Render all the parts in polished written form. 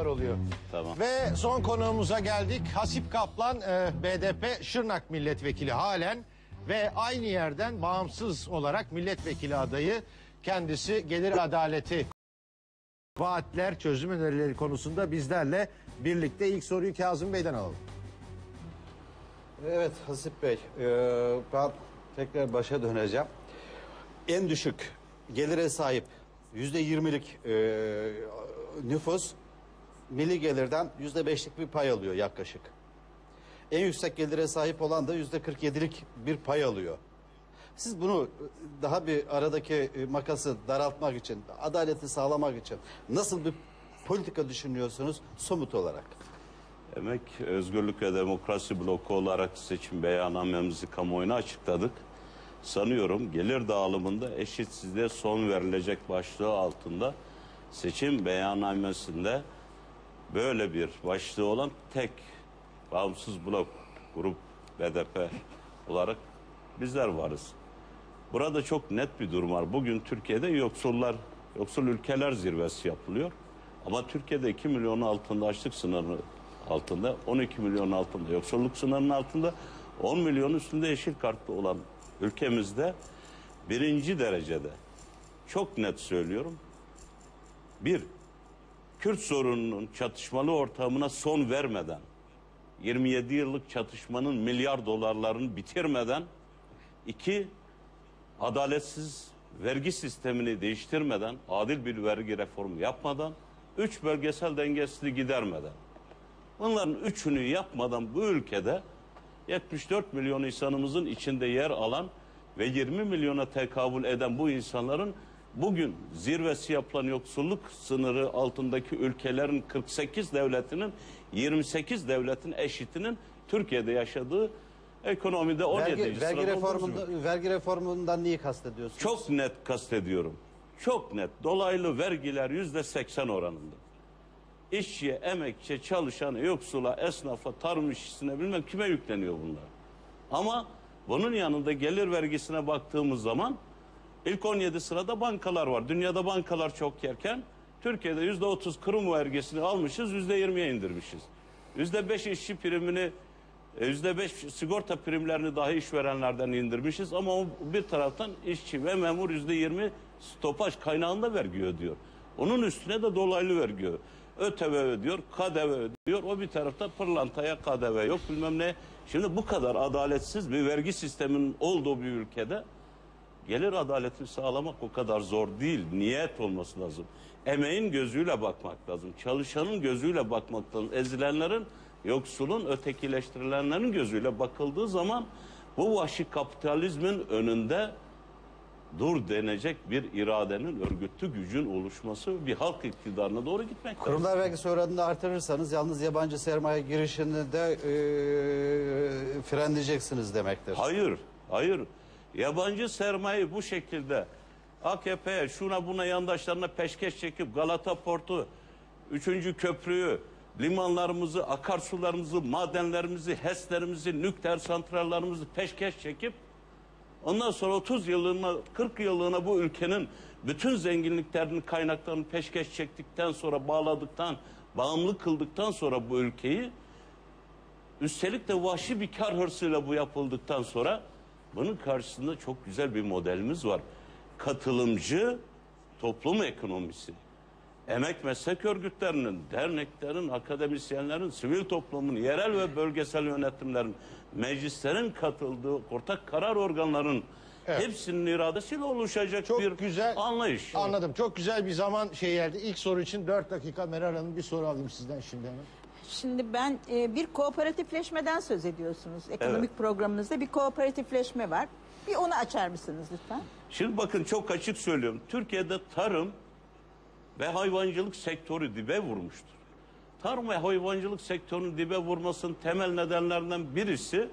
akşamlar oluyor. Tamam. Ve son konuğumuza geldik. Hasip Kaplan, BDP Şırnak Milletvekili halen ve aynı yerden bağımsız olarak milletvekili adayı. Kendisi gelir adaleti, vaatler, çözüm önerileri konusunda bizlerle birlikte. İlk soruyu Kazım Bey'den alalım. Evet Hasip Bey, ben tekrar başa döneceğim. En düşük gelire sahip %20'lik nüfus milli gelirden %5'lik bir pay alıyor yaklaşık. En yüksek gelire sahip olan da %47'lik bir pay alıyor. Siz bunu daha bir aradaki makası daraltmak için, adaleti sağlamak için nasıl bir politika düşünüyorsunuz somut olarak? Emek, Özgürlük ve Demokrasi bloku olarak seçim beyannamemizi kamuoyuna açıkladık. Sanıyorum gelir dağılımında eşitsizliğe son verilecek başlığı altında seçim beyannamesinde böyle bir başlığı olan tek bağımsız blok, grup BDP olarak bizler varız. Burada çok net bir durum var. Bugün Türkiye'de yoksul ülkeler zirvesi yapılıyor. Ama Türkiye'de 2 milyonun altında açlık sınırı altında, 12 milyon altında yoksulluk sınırının altında, 10 milyon üstünde yeşil kartlı olan ülkemizde birinci derecede, çok net söylüyorum, bir, Kürt sorununun çatışmalı ortamına son vermeden, 27 yıllık çatışmanın milyar dolarlarını bitirmeden, iki, adaletsiz vergi sistemini değiştirmeden, adil bir vergi reformu yapmadan, üç, bölgesel dengesizliği gidermeden. Bunların üçünü yapmadan bu ülkede 74 milyon insanımızın içinde yer alan ve 20 milyona tekabül eden bu insanların bugün zirvesi yapılan yoksulluk sınırı altındaki ülkelerin 48 devletinin 28 devletin eşitinin Türkiye'de yaşadığı ekonomide 17. sırada. Vergi reformundan neyi kastediyorsunuz? Çok net kastediyorum. Çok net. Dolaylı vergiler %80 oranında. İşçiye, emekçiye, çalışana, yoksula, esnafa, tarım işçisine bilmem kime yükleniyor bunlar. Ama bunun yanında gelir vergisine baktığımız zaman ilk 17 sırada bankalar var. Dünyada bankalar çok yerken Türkiye'de %30 kurum vergisini almışız, %20'ye indirmişiz. %5 işçi primini, %5 sigorta primlerini dahi işverenlerden indirmişiz. Ama bir taraftan işçi ve memur %20 stopaj kaynağında vergi ödüyor. Onun üstüne de dolaylı vergi ödüyor. ÖTV ödüyor, KDV ödüyor. O bir tarafta pırlantaya KDV yok bilmem ne. Şimdi bu kadar adaletsiz bir vergi sisteminin olduğu bir ülkede gelir adaletini sağlamak o kadar zor değil. Niyet olması lazım. Emeğin gözüyle bakmak lazım. Çalışanın gözüyle bakmak lazım. Ezilenlerin, yoksulun, ötekileştirilenlerin gözüyle bakıldığı zaman bu vahşi kapitalizmin önünde dur denecek bir iradenin, örgütlü gücün oluşması, bir halk iktidarına doğru gitmek lazım. Kurumlar vergisi oranını artırırsanız yalnız yabancı sermaye girişini de frenleyeceksiniz demektir. Hayır, hayır. Yabancı sermaye bu şekilde AKP'ye, şuna buna yandaşlarına peşkeş çekip Galata Port'u, 3. köprüyü, limanlarımızı, akarsularımızı, madenlerimizi, HES'lerimizi, nükleer santrallarımızı peşkeş çekip ondan sonra 30 yıllığına, 40 yıllığına bu ülkenin bütün zenginliklerinin, kaynaklarını peşkeş çektikten sonra, bağımlı kıldıktan sonra bu ülkeyi, üstelik de vahşi bir kar hırsıyla bu yapıldıktan sonra bunun karşısında çok güzel bir modelimiz var. Katılımcı toplum ekonomisi. Emek meslek örgütlerinin, derneklerin, akademisyenlerin, sivil toplumun, yerel ve bölgesel yönetimlerin, meclislerin katıldığı ortak karar organlarının hepsinin iradesiyle oluşacak çok bir güzel anlayış. Anladım. Çok güzel bir zaman geldi. İlk soru için 4 dakika Meral Hanım bir soru alayım sizden şimdi hemen. Şimdi ben bir kooperatifleşmeden söz ediyorsunuz. Ekonomik programınızda bir kooperatifleşme var. Bir onu açar mısınız lütfen? Şimdi bakın çok açık söylüyorum. Türkiye'de tarım ve hayvancılık sektörü dibe vurmuştur. Tarım ve hayvancılık sektörünün dibe vurmasının temel nedenlerinden birisi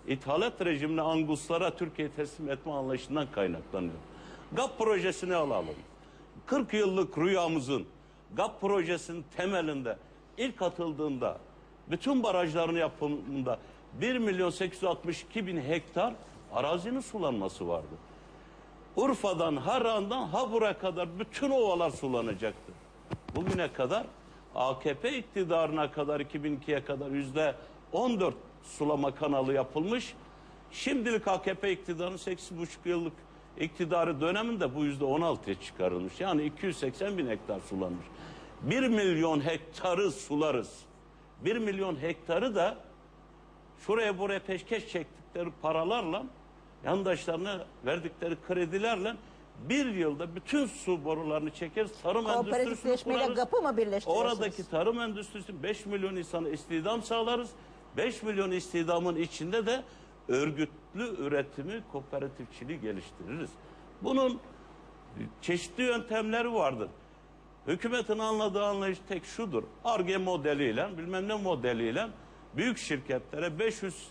ithalat rejimine anguslara Türkiye'yi teslim etme anlayışından kaynaklanıyor. GAP projesini alalım. 40 yıllık rüyamızın GAP projesinin temelinde ilk atıldığında bütün barajların yapımında 1.862.000 hektar arazinin sulanması vardı. Urfa'dan, Harran'dan Habur'a kadar bütün ovalar sulanacaktı. Bugüne kadar AKP iktidarına kadar 2002'ye kadar %14 sulama kanalı yapılmış. Şimdilik AKP iktidarının 8,5 yıllık iktidarı döneminde bu %16'ya çıkarılmış. Yani 280 bin hektar sulanmış. 1 milyon hektarı sularız. 1 milyon hektarı da şuraya buraya peşkeş çektikleri paralarla, yandaşlarına verdikleri kredilerle bir yılda bütün su borularını çekeriz. Tarım endüstrisini Kooperatifleşmeyle kurarız. GAP'ı mı birleştiriyorsunuz? Oradaki tarım endüstrisi 5 milyon insana istihdam sağlarız. 5 milyon istihdamın içinde de örgütlü üretimi, kooperatifçiliği geliştiririz. Bunun çeşitli yöntemleri vardır. Hükümetin anladığı anlayış tek şudur. Ar-Ge modeliyle, bilmem ne modeliyle büyük şirketlere 500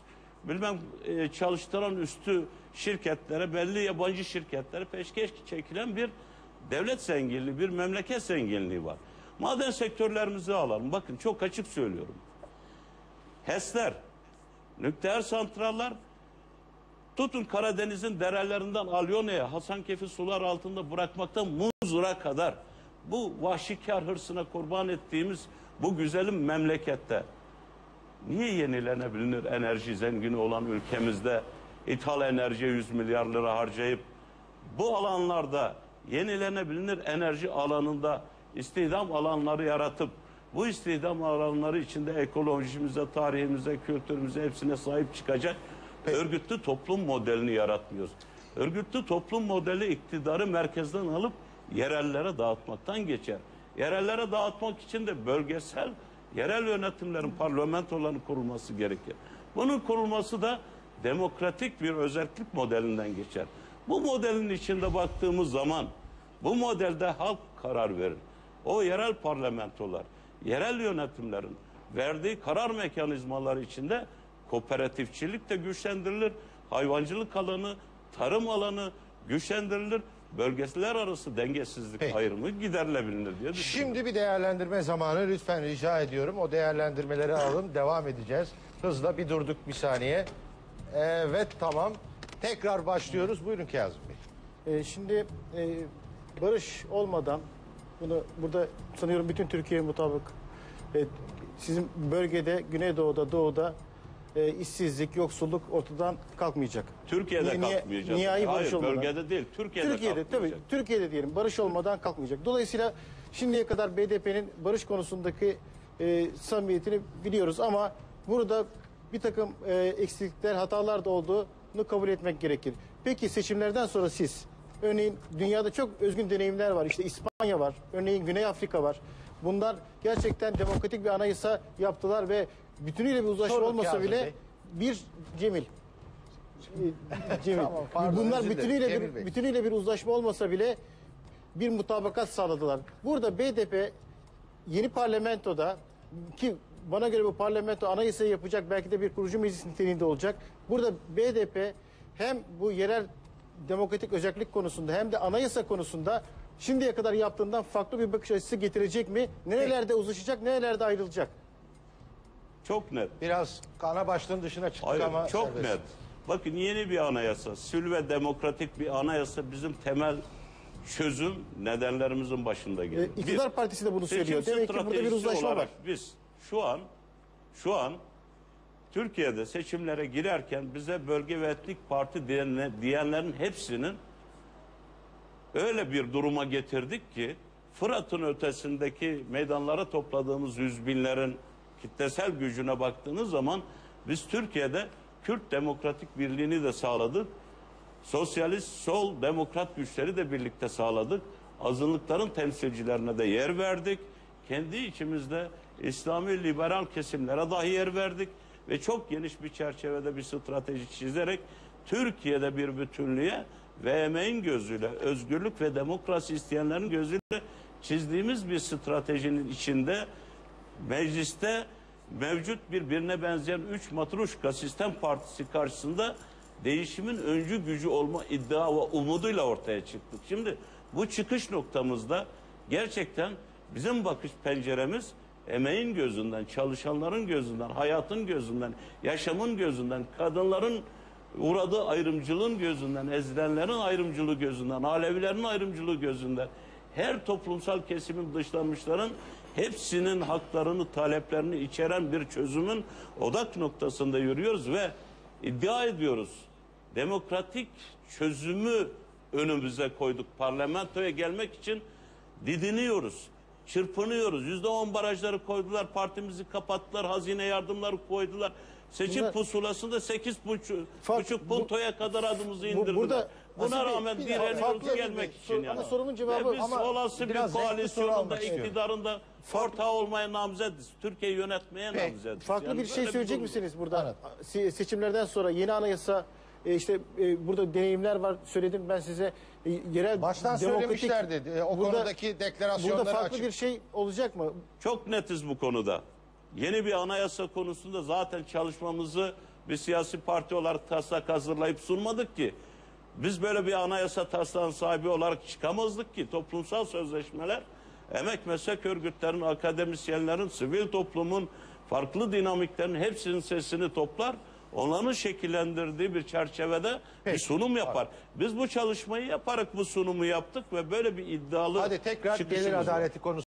çalıştıran üstü şirketlere, belli yabancı şirketlere peşkeş çekilen bir devlet zenginliği, bir memleket zenginliği var. Maden sektörlerimizi alalım. Bakın çok açık söylüyorum. HES'ler, nükleer santrallar, tutun Karadeniz'in derelerinden Alyonya'ya, Hasankeyf'i sular altında bırakmaktan Muzur'a kadar bu vahşikar hırsına kurban ettiğimiz bu güzelim memlekette niye yenilenebilir enerji zengini olan ülkemizde ithal enerjiye 100 milyar lira harcayıp bu alanlarda yenilenebilir enerji alanında istihdam alanları yaratıp bu istihdam alanları içinde ekolojimize, tarihimize, kültürümüze hepsine sahip çıkacak örgütlü toplum modelini yaratmıyoruz. Örgütlü toplum modeli iktidarı merkezden alıp yerellere dağıtmaktan geçer. Yerellere dağıtmak için de bölgesel, yerel yönetimlerin, parlamentoların kurulması gerekir. Bunun kurulması da demokratik bir özellik modelinden geçer. Bu modelin içinde baktığımız zaman bu modelde halk karar verir. O yerel parlamentolar, yerel yönetimlerin verdiği karar mekanizmaları içinde kooperatifçilik de güçlendirilir. Hayvancılık alanı, tarım alanı güçlendirilir. Bölgeler arası dengesizlik ayrımı giderilebilir diye düşünüyorum. Şimdi bir değerlendirme zamanı, lütfen rica ediyorum. O değerlendirmeleri alalım, devam edeceğiz. Hızla bir durduk bir saniye. Evet, tamam. Tekrar başlıyoruz. Buyurun Kazım Bey. Şimdi barış olmadan bunu burada sanıyorum bütün Türkiye mutabık sizin bölgede Güneydoğu'da Doğu'da işsizlik, yoksulluk ortadan kalkmayacak. Türkiye'de kalkmayacak. Nihai barış Hayır, olmadan. bölgede değil. Türkiye'de tabii kalkmayacak. Türkiye'de diyelim barış olmadan kalkmayacak. Dolayısıyla şimdiye kadar BDP'nin barış konusundaki samimiyetini biliyoruz ama burada bir takım eksiklikler, hatalar da olduğunu kabul etmek gerekir. Peki seçimlerden sonra siz, örneğin dünyada çok özgün deneyimler var. İşte İspanya var, örneğin Güney Afrika var. Bunlar gerçekten demokratik bir anayasa yaptılar ve bütünüyle bir uzlaşma Sorun olmasa Kazım bile Bey. bir Cemil. Cemil. Tamam, pardon, Bunlar özür dilerim. bütünüyle Cemil Bey. bütünüyle bir uzlaşma olmasa bile bir mutabakat sağladılar. Burada BDP yeni parlamentoda ki bana göre bu parlamento anayasayı yapacak, belki de bir kurucu meclis niteliğinde olacak. Burada BDP hem bu yerel demokratik özellik konusunda hem de anayasa konusunda şimdiye kadar yaptığından farklı bir bakış açısı getirecek mi? Nerelerde uzlaşacak, nerelerde ayrılacak? Çok net. Biraz ana başlığın dışına çıktık Hayır, ama çok serbest. net. Bakın yeni bir anayasa, sül ve demokratik bir anayasa bizim temel çözüm nedenlerimizin başında geliyor. İktidar Partisi de bunu Seçim söylüyor. Demek ki burada bir stratejisi uzlaşma var. olarak biz şu an Türkiye'de seçimlere girerken bize bölge ve etnik parti diyenlerin hepsinin öyle bir duruma getirdik ki Fırat'ın ötesindeki meydanlara topladığımız yüz binlerin kitlesel gücüne baktığınız zaman biz Türkiye'de Kürt Demokratik Birliği'ni de sağladık. Sosyalist, sol, demokrat güçleri de birlikte sağladık. Azınlıkların temsilcilerine de yer verdik. Kendi içimizde İslami liberal kesimlere dahi yer verdik. Ve çok geniş bir çerçevede bir strateji çizerek Türkiye'de bir bütünlüğe ve emeğin gözüyle, özgürlük ve demokrasi isteyenlerin gözüyle çizdiğimiz bir stratejinin içinde mecliste mevcut birbirine benzeyen 3 matruşka sistem partisi karşısında değişimin öncü gücü olma iddia ve umuduyla ortaya çıktık. Şimdi bu çıkış noktamızda gerçekten bizim bakış penceremiz emeğin gözünden, çalışanların gözünden, hayatın gözünden, yaşamın gözünden, kadınların uğradığı ayrımcılığın gözünden, ezilenlerin ayrımcılığı gözünden, Alevilerin ayrımcılığı gözünden, her toplumsal kesimin dışlanmışların hepsinin haklarını, taleplerini içeren bir çözümün odak noktasında yürüyoruz ve iddia ediyoruz. Demokratik çözümü önümüze koyduk. Parlamentoya gelmek için didiniyoruz. Çırpınıyoruz. %10 barajları koydular. Partimizi kapattılar. Hazine yardımları koydular. Seçim Bunlar- pusulasında 8,5 Fark- puntoya kadar adımızı indirdiler. burada- Buna Asil Bey, rağmen bir- direniyoruz farklı- gelmek için. ama Yani. sorumun cevabı- Ve biz ama olası bir biraz renkli soru koalisyonunda, almak istiyorum. iktidarında ortağı olmaya namzediz. Türkiye'yi yönetmeye namzediz. Farklı Yani bir şey böyle söyleyecek durum. misiniz burada? Seçimlerden sonra yeni anayasa burada deneyimler var, söyledim ben size. Yerel Baştan demokratik- söylemişlerdi. O Burada- konudaki deklarasyonları Burada farklı açık. bir şey olacak mı? Çok netiz bu konuda. Yeni bir anayasa konusunda zaten çalışmamızı bir siyasi parti olarak taslak hazırlayıp sunmadık ki. Biz böyle bir anayasa taslağının sahibi olarak çıkamazdık ki. Toplumsal sözleşmeler, emek meslek örgütlerinin, akademisyenlerin, sivil toplumun farklı dinamiklerin hepsinin sesini toplar. Onların şekillendirdiği bir çerçevede bir sunum yapar. Biz bu çalışmayı yaparak bu sunumu yaptık ve böyle bir iddialı Hadi tekrar çıkışımız gelir var. adaleti konusuna